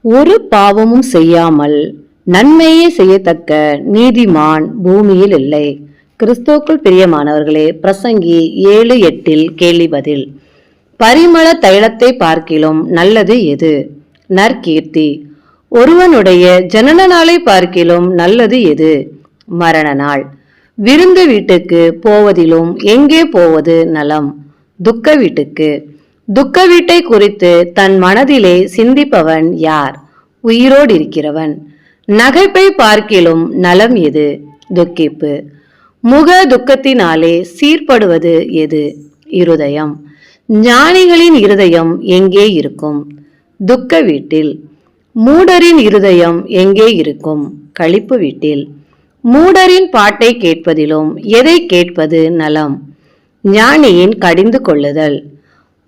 ஒரு பாவமும் செய்யாமல் நன்மையே செய்யத்தக்க நீதிமான் பூமியில் இல்லை. கிறிஸ்துவுக்குள் பிரியமானவர்களே, பிரசங்கி 7:8 கேள்வி பதில். பரிமள தைலத்தை பார்க்கிலும் நல்லது எது? நற்கீர்த்தி. ஒருவனுடைய ஜனன நாளை பார்க்கிலும் நல்லது எது? மரண நாள். விருந்து வீட்டுக்கு போவதிலும் எங்கே போவது நலம்? துக்க வீட்டுக்கு. துக்க வீட்டை குறித்து தன் மனதிலே சிந்திப்பவன் யார்? உயிரோடு இருக்கிறவன். நகைப்பை பார்க்கிலும் நலம் எது? துக்கிப்பு. முக துக்கத்தினாலே சீர்படுவது எது? இருதயம். ஞானிகளின் இருதயம் எங்கே இருக்கும்? துக்க வீட்டில். மூடரின் இருதயம் எங்கே இருக்கும்? களிப்பு வீட்டில். மூடரின் பாட்டை கேட்பதிலும் எதை கேட்பது நலம்? ஞானியின் கடிந்து கொள்ளுதல்.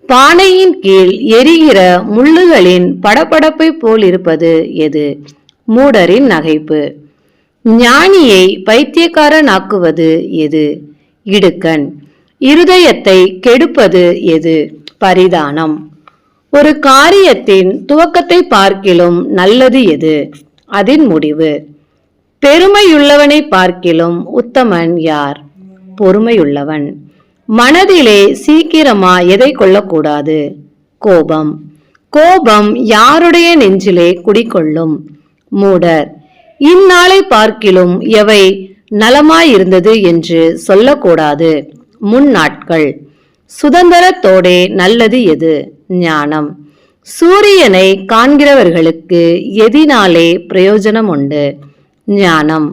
பானையின் கீழ் எரிகிற முள்ளுகளின் படபடப்பை போல் இருப்பது எது? மூடரின் நகைப்பு. ஞானியை பைத்தியக்காரனாக்குவது எது? இடுக்கண். இருதயத்தை கெடுப்பது எது? பரிதானம். ஒரு காரியத்தின் துவக்கத்தை பார்க்கிலும் நல்லது எது? அதன் முடிவு. பெருமையுள்ளவனை பார்க்கிலும் உத்தமன் யார்? பொறுமையுள்ளவன். மனதிலே சீக்கிரமா எதை கொள்ளக்கூடாது? கோபம். கோபம் யாருடைய நெஞ்சிலே குடிக்கொள்ளும்? மூடர். இந்நாளை பார்க்கிலும் எவை நலமாயிருந்தது என்று சொல்லக்கூடாது? முன்னாட்கள். சுதந்திரத்தோடே நல்லது எது? ஞானம். சூரியனை காண்கிறவர்களுக்கு எதினாலே பிரயோஜனம் உண்டு? ஞானம்.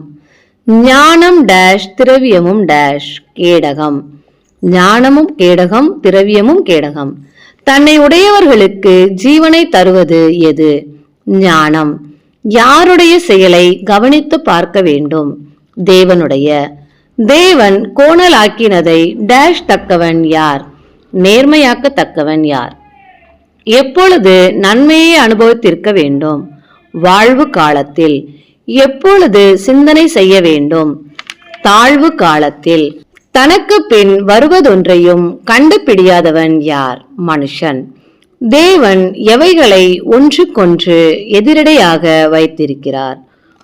ஞானம் டேஷ் திரவியமும் டேஷ் கேடகம். ஞானமும் கேடகம், திரவியமும் கேடகம். தன்னை உடையவர்களுக்கு ஜீவனை தருவது எது? ஞானம். யாருடைய செயலை கவனித்து பார்க்க வேண்டும்? தேவனுடைய. தேவன் கோணலாக்கினதை டேஷ் தக்கவன் யார்? நேர்மையாக்கத்தக்கவன் யார்? எப்பொழுது நன்மையை அனுபவித்திருக்க வேண்டும்? வாழ்வு காலத்தில். எப்பொழுது சிந்தனை செய்ய வேண்டும்? தாழ்வு காலத்தில். தனக்கு பின் வருவதொன்றையும் கண்டுபிடியாதவன் யார்? மனுஷன். தேவன் எவைகளை ஒன்றுக்கொன்று எதிரடையாக வைத்திருக்கிறார்?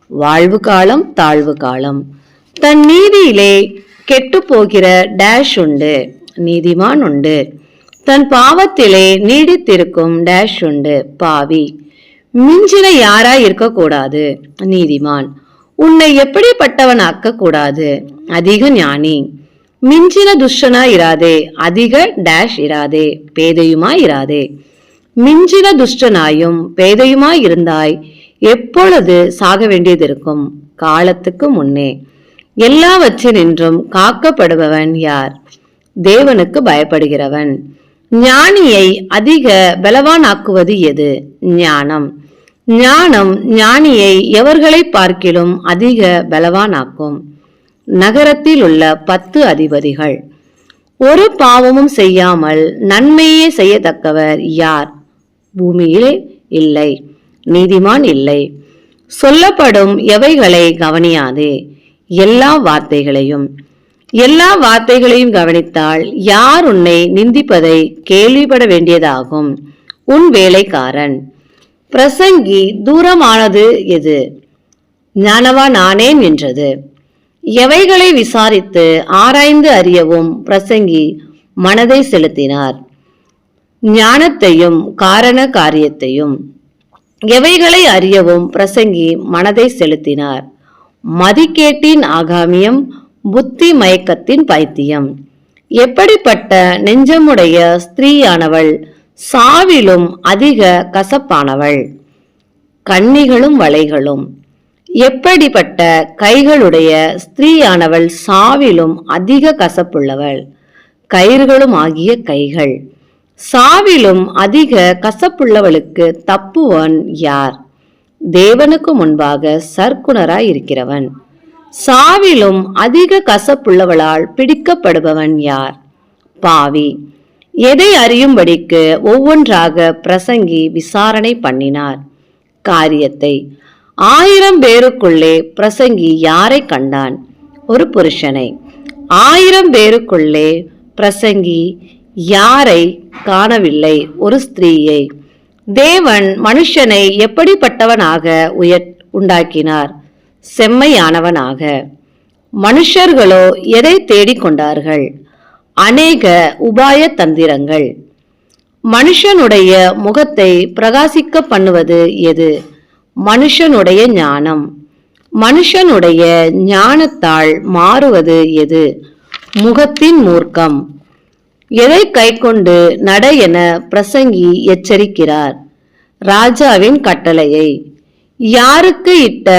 வாழ்வு காலம், தாழ்வு காலம். தன் நீதியிலே கெட்டு போகிற டேஷ் உண்டு? நீதிமான் உண்டு. தன் பாவத்திலே நீடித்திருக்கும் டேஷ் உண்டு? பாவி. மிஞ்சின யாராய் இருக்கக்கூடாது? நீதிமான். உன்னை எப்படிப்பட்டவனாக்க கூடாது? அதிக ஞானி. மிஞ்சின துஷ்டனா இராதே, அதிக டேஷ் இராதே, பேதையுமா இராதே. மிஞ்சின துஷ்டனாயும் பேதையுமாய் இருந்தாய் எப்பொழுது சாக வேண்டியதிருக்கும்? காலத்துக்கு முன்னே. எல்லாவற்றினின்றும் காக்கப்படுபவன் யார்? தேவனுக்கு பயப்படுகிறவன். ஞானியை அதிக பலவானாக்குவது எது? ஞானம். ஞானம் ஞானியை எவர்களை பார்க்கிலும் அதிக பலவானாக்கும்? நகரத்தில் உள்ள 10 அதிபதிகள். ஒரு பாவமும் செய்யாமல் நன்மையே செய்யத்தக்கவர் யார்? பூமியிலே இல்லை. நீதிமான் இல்லை. சொல்லப்படும் எவைகளை கவனியாதே? எல்லா வார்த்தைகளையும். எல்லா வார்த்தைகளையும் கவனித்தால் யார் உன்னை நிந்திப்பதை கேள்விப்பட வேண்டியதாகும்? உன் வேலைக்காரன். பிரசங்கி தூரமானது எது? ஞானவான் ஆனேன் என்றது. எவைகளை விசாரித்து ஆராய்ந்து அறியவும் பிரசங்கி மனதை செலுத்தினார்? ஞானத்தையும் காரண காரியத்தையும். எவைகளை அறியவும் பிரசங்கி மனதை செலுத்தினார்? மதிக்கேட்டின் ஆகாமியம், புத்தி மயக்கத்தின் பைத்தியம். எப்படிப்பட்ட நெஞ்சமுடைய ஸ்திரீயானவள் சாவிலும் அதிக கசப்பானவள்? கண்ணிகளும் வளைகளும். எப்படிப்பட்ட கைகளுடைய ஸ்திரீயானவள் சாவிலும் அதிக கசப்புள்ளவள்? கயிறுகளும் ஆகிய கைகள். சாவிலும் அதிக கசப்புள்ளவளுக்கு தப்புவன் யார்? தேவனுக்கு முன்பாக சற்குணராய் இருக்கிறவன். சாவிலும் அதிக கசப்புள்ளவளால் பிடிக்கப்படுபவன் யார்? பாவி. எதை அறியும்படிக்கு ஒவ்வொன்றாக பிரசங்கி விசாரணை பண்ணினார்? காரியத்தை. 1000 பேருக்குள்ளே பிரசங்கி யாரை கண்டான்? ஒரு புருஷனை. 1000 பேருக்குள்ளே பிரசங்கி யாரை காணவில்லை? ஒரு ஸ்திரீயை. தேவன் மனுஷனை எப்படிப்பட்டவனாக உண்டாக்கினார்? செம்மையானவனாக. மனுஷர்களோ எதை தேடிக்கொண்டார்கள்? அநேக உபாய தந்திரங்கள். மனுஷனுடைய முகத்தை பிரகாசிக்க பண்ணுவது எது? மனுஷனுடைய ஞானம். மனுஷனுடைய ஞானத்தால் மாறுவது எது? முகத்தின் மூர்க்கம். எதை கைக்கொண்டு நட என பிரசங்கி எச்சரிக்கிறார்? ராஜாவின் கட்டளையை. யாருக்கு இட்ட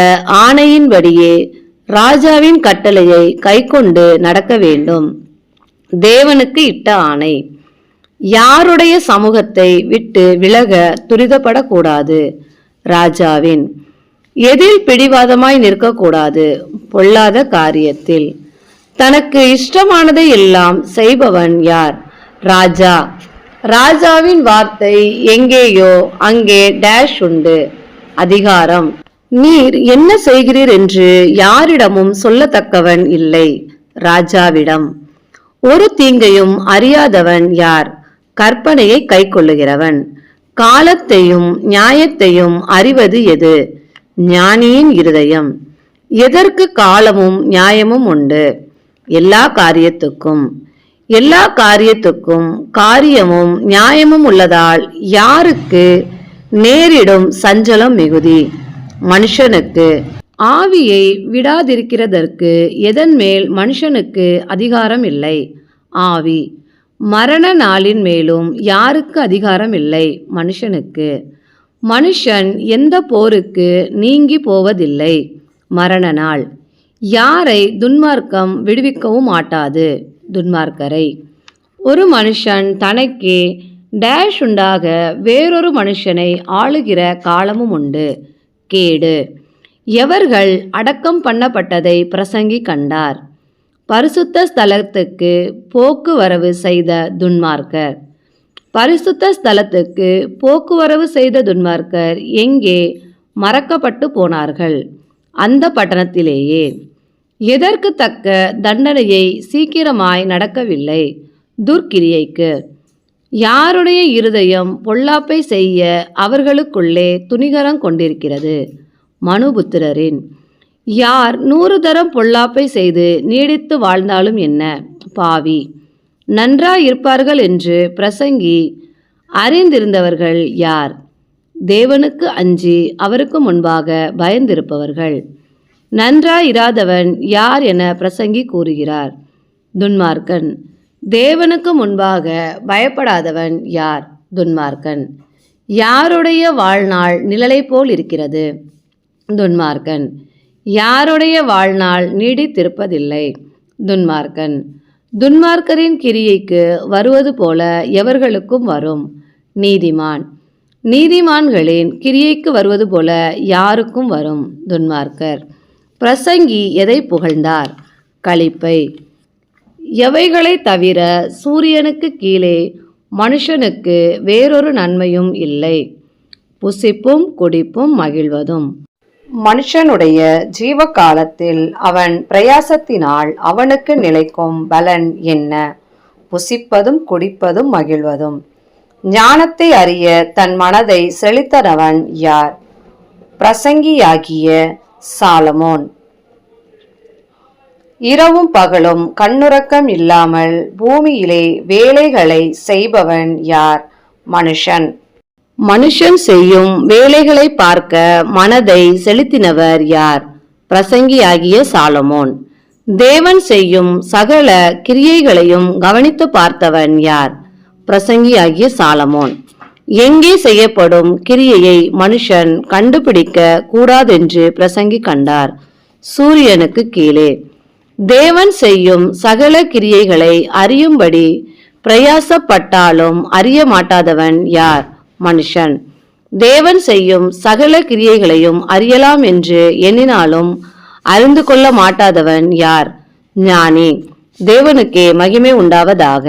ஆணையின்படியே ராஜாவின் கட்டளையை கைக்கொண்டு நடக்க வேண்டும்? தேவனுக்கு இட்ட ஆணை. யாருடைய சமூகத்தை விட்டு விலக துரிதப்படக்கூடாது? ராஜாவின். எதில் பிடிவாதமாய் நிற்கக்கூடாது? பொல்லாத காரியத்தில். தனக்கு இஷ்டமானதை எல்லாம் செய்பவன் யார்? ராஜா. ராஜாவின் வார்த்தை எங்கேயோ அங்கே டேஷ் உண்டு. அதிகாரம். நீர் என்ன செய்கிறீர் என்று யாரிடமும் சொல்லத்தக்கவன் இல்லை. ராஜாவிடம். ஒரு தீங்கையும் அறியாதவன் யார்? கற்பனையை கைக்கொள்ளுகிறவன். காலத்தையும் நியாயத்தையும் அறிவது எது? ஞானியின் இருதயம். எதற்கு காலமும் நியாயமும் உண்டு? எல்லா காரியத்துக்கும். எல்லா காரியத்துக்கும் காரியமும் நியாயமும் உள்ளதால் யாருக்கு நேரிடும் சஞ்சலம் மிகுதி? மனுஷனுக்கு. ஆவியை விடாதிருக்கிறதற்கு எதன் மேல் மனுஷனுக்கு அதிகாரம் இல்லை? ஆவி. மரண நாளின் மேலும் யாருக்கு அதிகாரம் இல்லை? மனுஷனுக்கு. மனுஷன் எந்த போருக்கு நீங்கி போவதில்லை? மரண நாள். யாரை துன்மார்க்கம் விடுவிக்கவும் மாட்டாது? துன்மார்க்கரை. ஒரு மனுஷன் தனக்கே டேஷ் உண்டாக வேறொரு மனுஷனை ஆளுகிற காலமும் உண்டு. கேடு. எவர்கள் அடக்கம் பண்ணப்பட்டதை பிரசங்கி கண்டார்? பரிசுத்த ஸ்தலத்துக்கு போக்குவரவு செய்த துன்மார்க்கர். பரிசுத்த ஸ்தலத்துக்கு போக்குவரவு செய்த துன்மார்க்கர் எங்கே மறக்கப்பட்டு போனார்கள்? அந்த பட்டணத்திலேயே. எதற்கு தக்க தண்டனையை சீக்கிரமாய் நடக்கவில்லை? துர்க்கிரியைக்கு. யாருடைய இருதயம் பொல்லாப்பை செய்ய அவர்களுக்குள்ளே துணிகரம் கொண்டிருக்கிறது? மனுபுத்திரரின். யார் 100 தரம் பொல்லாப்பை செய்து நீடித்து வாழ்ந்தாலும் என்ன? பாவி. நன்றாயிருப்பார்கள் என்று பிரசங்கி அறிந்திருந்தவர்கள் யார்? தேவனுக்கு அஞ்சி அவருக்கு முன்பாக பயந்திருப்பவர்கள். நன்றாயிராதவன் யார் என பிரசங்கி கூறுகிறார்? துன்மார்க்கன். தேவனுக்கு முன்பாக பயப்படாதவன் யார்? துன்மார்க்கன். யாருடைய வாழ்நாள் நிழலை போல் இருக்கிறது? துன்மார்க்கன். யாருடைய வாழ்நாள் நீடித்திருப்பதில்லை? துன்மார்க்கன். துன்மார்க்கரின் கிரியைக்கு வருவது போல எவர்களுக்கும் வரும்? நீதிமான். நீதிமான்களின் கிரியைக்கு வருவது போல யாருக்கும் வரும்? துன்மார்க்கர். பிரசங்கி எதை புகழ்ந்தார்? களிப்பை. எவைகளை தவிர சூரியனுக்கு கீழே மனுஷனுக்கு வேறொரு நன்மையும் இல்லை? புசிப்பும் குடிப்பும் மகிழ்வதும். மனுஷனுடைய ஜீவ காலத்தில் அவன் பிரயாசத்தினால் அவனுக்கு நிலைக்கும் பலன் என்ன? புசிப்பதும் குடிப்பதும் மகிழ்வதும். ஞானத்தை அறிய தன் மனதை செலுத்தனவன் யார்? பிரசங்கியாகிய சாலமோன். இரவும் பகலும் கண்ணுறக்கம் இல்லாமல் பூமியிலே வேலைகளை செய்பவன் யார்? மனுஷன். மனுஷன் செய்யும் வேலைகளை பார்க்க மனதை செலுத்தினவர் யார்? பிரசங்கியாகிய சாலமோன். தேவன் செய்யும் சகல கிரியைகளையும் கவனித்து பார்த்தவன் யார்? பிரசங்கியாகிய சாலமோன். எங்கே செய்யப்படும் கிரியையை மனுஷன் கண்டுபிடிக்க கூடாதென்று பிரசங்கி கண்டார்? சூரியனுக்கு கீழே. தேவன் செய்யும் சகல கிரியைகளை அறியும்படி பிரயாசப்பட்டாலும் அறிய மாட்டாதவன் யார்? மனுஷன். தேவன் செய்யும் சகல கிரியைகளையும் அறியலாம் என்று எண்ணினாலும் அறிந்து கொள்ள மாட்டாதவன் யார்? ஞானி. தேவனுக்கே மகிமை உண்டாவதாக.